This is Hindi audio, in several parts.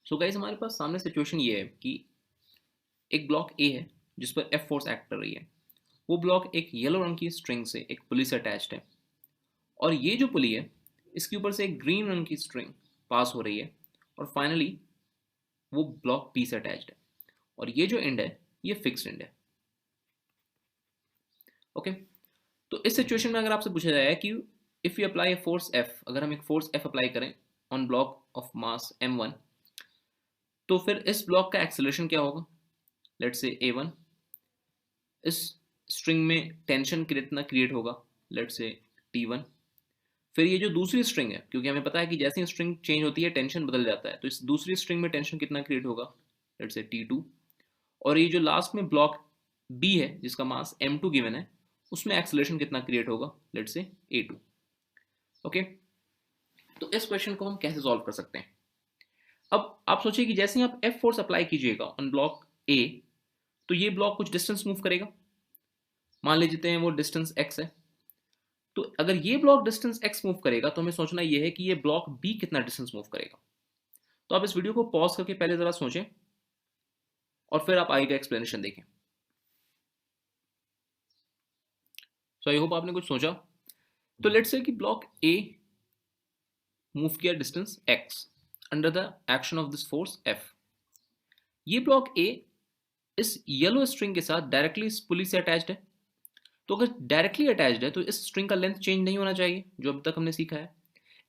सो गाइस हमारे पास सामने सिचुएशन ये है कि एक ब्लॉक ए है जिस पर एफ फोर्स एक्ट कर रही है। वो ब्लॉक एक येलो रंग की स्ट्रिंग से एक पुली से अटैच्ड है और ये जो पुली है इसके ऊपर से एक ग्रीन रंग की स्ट्रिंग पास हो रही है और फाइनली वो ब्लॉक बी से अटैच्ड है और ये जो एंड है ये फिक्स्ड एंड है। ओके, तो इस सिचुएशन में अगर आपसे पूछा जाए कि if you apply a force F, अगर हम एक फोर्स एफ अप्लाई करें on block of mass m1, तो फिर इस ब्लॉक का एक्सेलरेशन क्या होगा। लेट्स से a1, इस स्ट्रिंग में टेंशन कितना क्रिएट होगा, लेट्स से T1। फिर ये जो दूसरी स्ट्रिंग है, क्योंकि हमें पता है कि जैसे ही स्ट्रिंग चेंज होती है टेंशन बदल जाता है, तो इस दूसरी स्ट्रिंग में टेंशन कितना क्रिएट होगा, लेट्स से T2। और ये जो लास्ट में ब्लॉक बी है जिसका मास m2 गिवन है, उसमें एक्सेलरेशन कितना क्रिएट होगा, लेट्स से a2। ओके, तो इस क्वेश्चन को हम कैसे सॉल्व कर सकते हैं। अब आप सोचिए कि जैसे ही आप एफ फोर्स अप्लाई कीजिएगा ऑन ब्लॉक ए, तो ये ब्लॉक कुछ डिस्टेंस मूव करेगा। मान लीजिए हैं वो डिस्टेंस x है। तो अगर ये ब्लॉक डिस्टेंस x मूव करेगा तो हमें सोचना ये है कि ये ब्लॉक b कितना डिस्टेंस मूव करेगा। तो आप इस वीडियो को पॉज करके पहले जरा सोचें और फिर आप आगे का एक्सप्लेनेशन देखें। सो आई होप आपने कुछ सोचा। तो लेट्स से कि ब्लॉक a मूव किया distance x under the action of this force f। ये ब्लॉक a इस येलो स्ट्रिंग के साथ डायरेक्टली इस पुली से अटैच्ड है। तो अगर डायरेक्टली अटैच्ड है तो इस स्ट्रिंग का लेंथ चेंज नहीं होना चाहिए जो अब तक हमने सीखा है।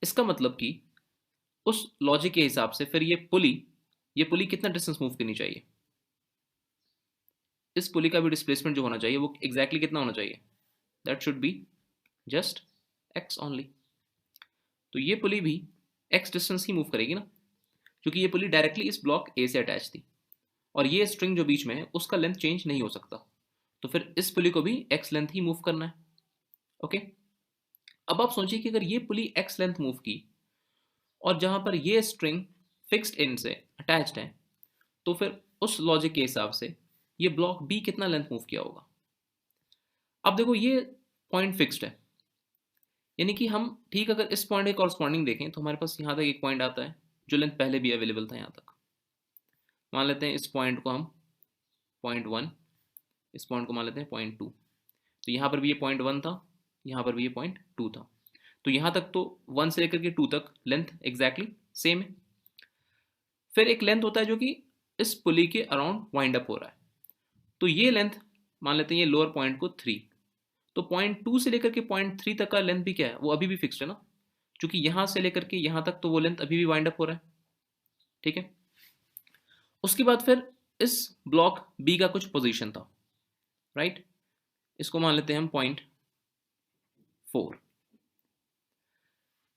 इसका मतलब कि उस लॉजिक के हिसाब से फिर ये पुली कितना डिस्टेंस मूव करनी चाहिए, इस पुली का भी डिस्प्लेसमेंट जो होना चाहिए वो एग्जैक्टली कितना होना चाहिए, that should be just x only. तो ये पुली भी एक्स डिस्टेंस ही मूव करेगी ना, क्योंकि ये पुली डायरेक्टली इस ब्लॉक ए से अटैच थी और ये स्ट्रिंग जो बीच में है उसका लेंथ चेंज नहीं हो सकता। तो फिर इस पुली को भी एक्स लेंथ ही मूव करना है। ओके, अब आप सोचिए कि अगर ये पुली एक्स लेंथ मूव की और जहां पर ये स्ट्रिंग फिक्स्ड एंड से अटैच्ड है, तो फिर उस लॉजिक के हिसाब से ये ब्लॉक बी कितना लेंथ मूव किया होगा। अब देखो ये पॉइंट फिक्स्ड है, यानी कि हम ठीक अगर इस पॉइंट के कॉरस्पॉन्डिंग देखें तो हमारे पास यहाँ तक एक पॉइंट आता है जो लेंथ पहले भी अवेलेबल था यहाँ तक। मान लेते हैं इस पॉइंट को हम .1, इस पॉइंट को मान लेते हैं .2। तो यहाँ पर भी ये .1 था, यहाँ पर भी ये .2 था। तो यहाँ तक तो 1 से लेकर के 2 तक लेंथ एग्जैक्टली सेम है। फिर एक लेंथ होता है जो कि इस पुली के अराउंड वाइंड अप हो रहा है। तो ये लेंथ मान लेते हैं ये लोअर पॉइंट को 3। तो .2 से लेकर के .3 तक का लेंथ भी क्या है, वो अभी भी फिक्स्ड है ना, क्योंकि यहाँ से लेकर के यहाँ तक तो वो लेंथ अभी भी वाइंड अप हो रहा है। ठीक है, उसके बाद फिर इस ब्लॉक बी का कुछ पोजीशन था, राइट। इसको मान लेते हैं हम .4।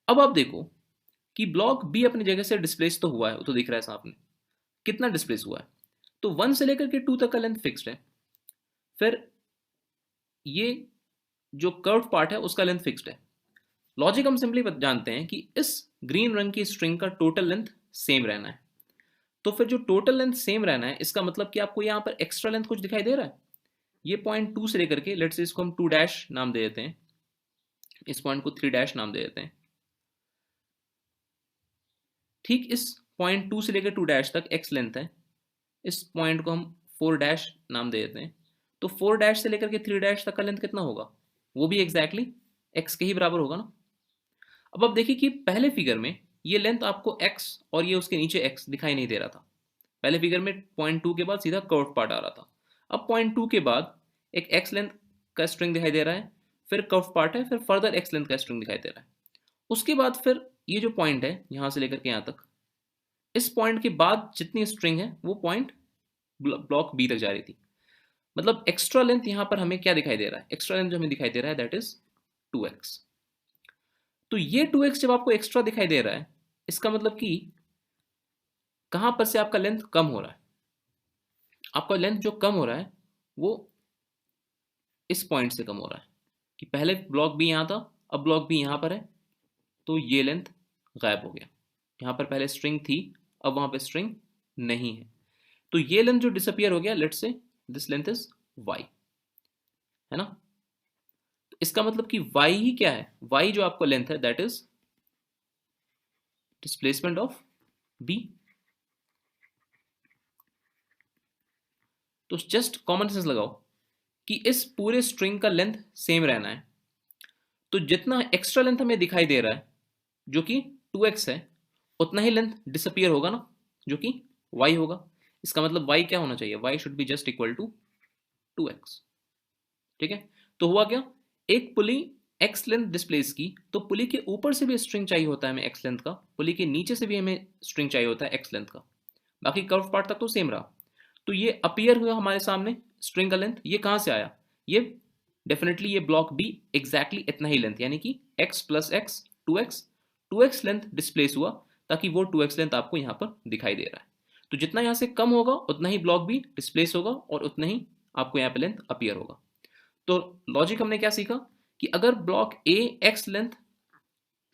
अब आप देखो कि ब्लॉक बी अपनी जगह से डिस्प्लेस तो हुआ है, वो तो दिख रहा है सामने कितना डिस्प्लेस हुआ है। तो 1 से लेकर के 2 तक का लेंथ फिक्स्ड है। फिर ये जो कर्व पार्ट है उसका लेंथ फिक्स्ड है। लॉजिक हम सिंपली जानते हैं कि इस ग्रीन रंग की स्ट्रिंग का टोटल लेंथ सेम रहना है। तो फिर जो टोटल लेंथ सेम रहना है इसका मतलब कि आपको यहाँ पर एक्स्ट्रा लेंथ कुछ दिखाई दे रहा है। ये .2 से लेकर के लेट्स से इसको हम 2 डैश नाम दे देते हैं, इस पॉइंट को 3 डैश नाम दे देते हैं। ठीक इस .2 से लेकर 2 डैश तक एक्स लेंथ है, इस पॉइंट को हम 4 डैश नाम दे देते हैं। तो 4 डैश से लेकर के 3 डैश तक का लेंथ कितना होगा, वो भी एग्जैक्टली एक्स के ही बराबर होगा ना। अब आप देखिए कि पहले फिगर में ये लेंथ आपको x और ये उसके नीचे x दिखाई नहीं दे रहा था। पहले फिगर में .2 के बाद सीधा कर्व पार्ट आ रहा था। अब .2 के बाद एक x लेंथ का स्ट्रिंग दिखाई दे रहा है, फिर कर्व पार्ट है, फिर फर्दर x लेंथ का स्ट्रिंग दिखाई दे रहा है। उसके बाद फिर ये जो पॉइंट है यहाँ से लेकर के यहाँ तक, इस पॉइंट के बाद जितनी स्ट्रिंग है वो पॉइंट ब्लॉक बी तक जा रही थी। मतलब एक्स्ट्रा लेंथ यहाँ पर हमें क्या दिखाई दे रहा है, एक्स्ट्रा लेंथ जो हमें दिखाई दे रहा है दैट इज 2x। तो ये 2x जब आपको एक्स्ट्रा दिखाई दे रहा है इसका मतलब कि कहां पर से आपका लेंथ कम हो रहा है। आपका लेंथ जो कम हो रहा है वो इस पॉइंट से कम हो रहा है कि पहले ब्लॉक बी यहां था, अब ब्लॉक बी यहां पर है, तो ये लेंथ गायब हो गया। यहां पर पहले स्ट्रिंग थी, अब वहां पर स्ट्रिंग नहीं है, तो ये लेंथ जो डिसअपियर हो गया, let's say this length is y, है ना। तो इसका मतलब कि y ही क्या है, y जो आपका लेंथ है that is displacement of b। तो जस्ट कॉमन सेंस लगाओ कि इस पूरे स्ट्रिंग का लेंथ सेम रहना है, तो जितना एक्स्ट्रा लेंथ हमें दिखाई दे रहा है जो कि 2x है, उतना ही लेंथ डिसअपियर होगा ना, जो कि y होगा। इसका मतलब y क्या होना चाहिए, y should be just equal to 2x। ठीक है, तो हुआ क्या, एक पुली x लेंथ डिस्प्लेस की, तो पुली के ऊपर से भी स्ट्रिंग चाहिए होता है हमें x लेंथ का, पुली के नीचे से भी हमें स्ट्रिंग चाहिए होता है x लेंथ का, बाकी कर्व पार्ट तक तो सेम रहा। तो ये अपीयर हुआ हमारे सामने स्ट्रिंग का लेंथ, ये कहां से आया, ये डेफिनेटली ये ब्लॉक बी एग्जैक्टली इतना ही लेंथ, यानी कि x plus x 2x length displace हुआ, ताकि वो 2x लेंथ आपको यहां पर दिखाई दे रहा है। तो जितना यहां से कम होगा उतना ही ब्लॉक बी डिस्प्लेस होगा और उतना ही आपको यहां पर लेंथ अपीयर होगा। तो लॉजिक हमने क्या सीखा कि अगर ब्लॉक ए एक्स लेंथ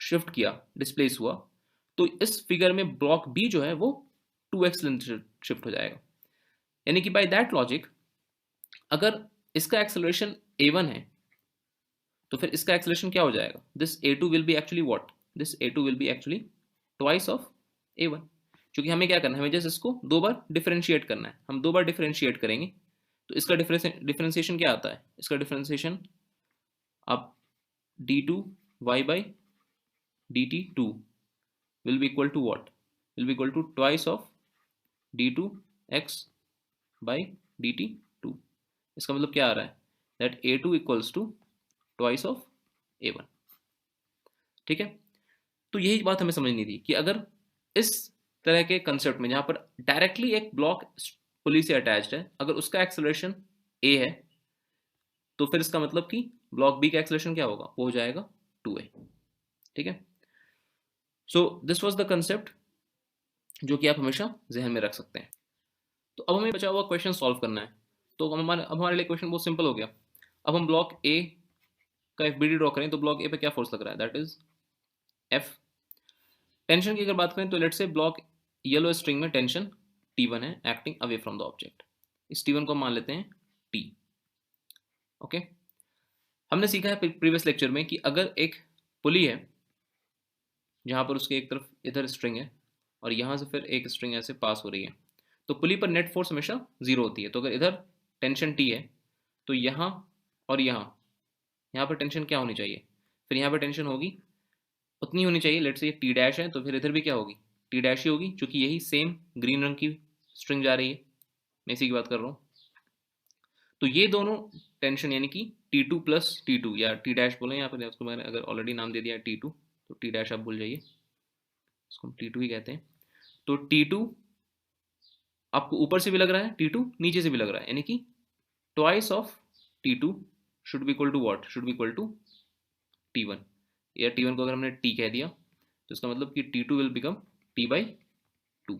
शिफ्ट किया, डिस्प्लेस हुआ, तो इस फिगर में ब्लॉक बी जो है वो 2x लेंथ शिफ्ट हो जाएगा। यानी कि बाय दैट लॉजिक अगर इसका एक्सेलरेशन a1 है तो फिर इसका एक्सेलरेशन क्या हो जाएगा, this a2 will be actually what, this a2 will be actually twice of a1। क्योंकि हमें क्या करना है, हमें जस्ट इसको दो बार डिफरेंशिएट करना है, हम दो बार डिफरेंशिएट करेंगे। तो इसका डिफरेंशिएशन क्या आता है, इसका डिफरेंशिएशन अब d2 y by dt2 will be equal to what, will be equal to twice of d2 x by dt2। इसका मतलब क्या आ रहा है, that a2 equals to twice of a1। ठीक है, तो यही बात हमें समझनी थी कि अगर इस तरह के कंसेप्ट में जहां पर डायरेक्टली एक ब्लॉक पुली से अटैच्ड है, अगर उसका एक्सेलरेशन a है, तो फिर इसका मतलब कि ब्लॉक बी का एक्सेलरेशन क्या होगा, वो हो जाएगा 2a। ठीक है, so this was the concept जो कि आप हमेशा जहन में रख सकते हैं। तो अब हमें बचा हुआ क्वेश्चन सॉल्व करना है। तो हमारे लिए क्वेश्चन बहुत सिंपल हो गया। अब हम ब्लॉक ए का एफबीडी ड्रॉ करें, तो ब्लॉक ए पे क्या फोर्स लग रहा है, दैट इज एफ। टेंशन की अगर बात करें तो लेट से ब्लॉक येलो स्ट्रिंग में टेंशन T1 है acting away from the object. इस T1 को मान लेते हैं T। ओके, हमने सीखा है प्रीवियस लेक्चर में कि अगर एक पुली है जहां पर उसके एक तरफ इधर स्ट्रिंग है और यहां से फिर एक स्ट्रिंग ऐसे पास हो रही है, तो पुली पर नेट फोर्स हमेशा जीरो होती है। तो अगर इधर टेंशन T है तो यहाँ और यहाँ पर टेंशन क्या होनी चाहिए, फिर यहाँ पर टेंशन होगी उतनी होनी चाहिए। लेट्स से ये T डैश है तो फिर इधर भी क्या होगी, T डैश ही होगी, क्योंकि यही सेम ग्रीन रंग की स्ट्रिंग जा रही है, मैं इसी की बात कर रहा हूँ। तो ये दोनों टेंशन यानी कि T2 प्लस T2 या T डैश बोले यहाँ पर, उसको मैंने अगर ऑलरेडी नाम दे दिया है T2 तो T डैश आप भूल जाइए, इसको हम T2 ही कहते हैं। तो T2 आपको ऊपर से भी लग रहा है, T2 नीचे से भी लग रहा है, यानी कि twice of T2 should be equal to what, should be equal to T1। या T1 को अगर हमने T कह दिया तो इसका मतलब कि T2 विल बिकम T/2।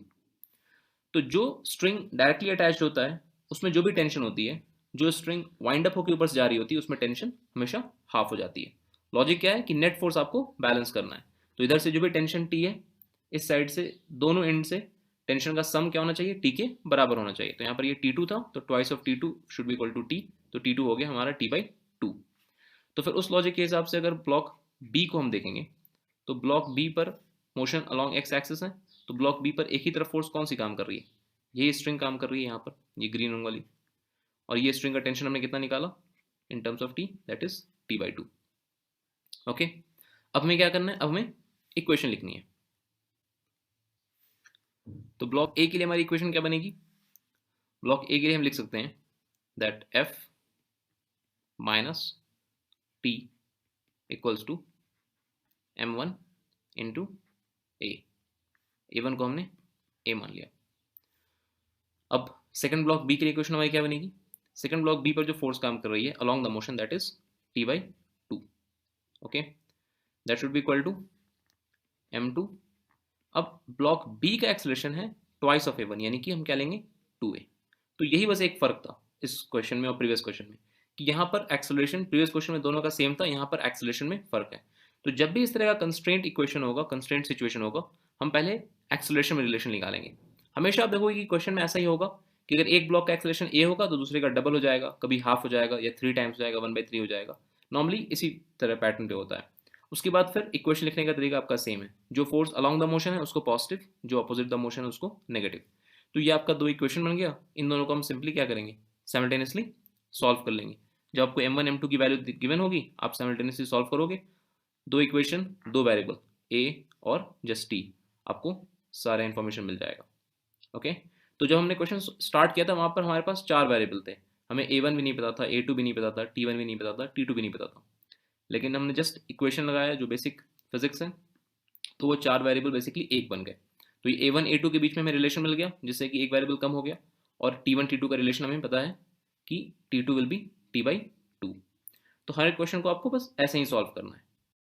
तो जो स्ट्रिंग डायरेक्टली अटैच्ड होता है उसमें जो भी टेंशन होती है, जो स्ट्रिंग वाइंड अप होकर ऊपर से जा रही होती है उसमें टेंशन हमेशा हाफ हो जाती है। लॉजिक क्या है कि नेट फोर्स आपको बैलेंस करना है। तो इधर से जो भी टेंशन T है, इस साइड से दोनों एंड से टेंशन का सम क्या होना चाहिए, T के बराबर होना चाहिए। तो यहाँ पर ये T2 था तो twice of T2 should be equal to T, तो T2 हो गया हमारा T/2। तो फिर उस लॉजिक के हिसाब से अगर ब्लॉक बी को हम देखेंगे तो ब्लॉक बी पर मोशन अलॉन्ग एक्स एक्सिस है, तो ब्लॉक बी पर एक ही तरफ फोर्स कौन सी काम कर रही है, ये स्ट्रिंग काम कर रही है यहाँ पर, ये ग्रीन रंग वाली, और ये स्ट्रिंग का टेंशन हमने कितना निकाला in terms of T, that is T/2। Okay, अब हमें क्या करना है, अब हमें इक्वेशन लिखनी है। तो ब्लॉक ए के लिए हमारी इक्वेशन क्या बनेगी, ब्लॉक ए के लिए हम लिख सकते हैं that F minus T equals to M1 into A1 को हमने A मान लिया। अब सेकंड ब्लॉक बी के लिए इक्वेशन हमारी क्या बनेगी, सेकंड ब्लॉक बी पर जो फोर्स काम कर रही है along the motion that is T/2। Okay, that should be equal to M2। अब ब्लॉक बी का एक्सेलरेशन है ट्वाइस ऑफ A1, यानी कि हम क्या लेंगे 2a। तो यही बस एक फर्क था इस क्वेश्चन में और प्रीवियस क्वेश्चन में, कि यहाँ पर एक्सेलरेशन प्रीवियस क्वेश्चन में दोनों का सेम था, यहाँ पर एक्सेलरेशन में फर्क है। तो जब भी इस तरह का कंस्ट्रेंट इक्वेशन होगा, कंस्ट्रेंट सिचुएशन होगा, हम पहले एक्सेलरेशन में रिलेशन निकालेंगे। हमेशा आप देखोगे कि क्वेश्चन में ऐसा ही होगा कि अगर एक ब्लॉक का एक्सेलरेशन ए होगा तो दूसरे का डबल हो जाएगा, कभी हाफ हो जाएगा या 3 टाइम्स हो जाएगा, 1/3 हो जाएगा। नॉर्मली इसी तरह पैटर्न पे होता है। उसके बाद फिर इक्वेशन लिखने का तरीका आपका सेम है, जो फोर्स अलॉन्ग द मोशन है उसको पॉजिटिव, जो अपोजिट द मोशन है उसको नेगेटिव। तो ये आपका दो इक्वेशन बन गया, इन दोनों को हम सिंपली क्या करेंगे, साइमल्टेनियसली सॉल्व कर लेंगे। जब आपको m1 m2 की वैल्यू गिवन होगी आप साइमल्टेनियसली सॉल्व करोगे, दो इक्वेशन दो वेरिएबल a और जस्ट t, आपको सारा इन्फॉर्मेशन मिल जाएगा। ओके, तो जब हमने क्वेश्चन स्टार्ट किया था वहाँ पर हमारे पास चार वेरिएबल थे, हमें a1 भी नहीं पता था, a2 भी नहीं पता था, t1 भी नहीं पता था, t2 भी नहीं पता था, लेकिन हमने जस्ट इक्वेशन लगाया जो बेसिक फिजिक्स है, तो वो चार वेरिएबल बेसिकली एक बन गए। तो ये a1 a2 के बीच में हमें रिलेशन मिल गया जिससे कि एक वेरिएबल कम हो गया, और t1 t2 का रिलेशन हमें पता है कि t2 विल बी t/2। तो हर एक क्वेश्चन को आपको बस ऐसे ही सॉल्व करना है।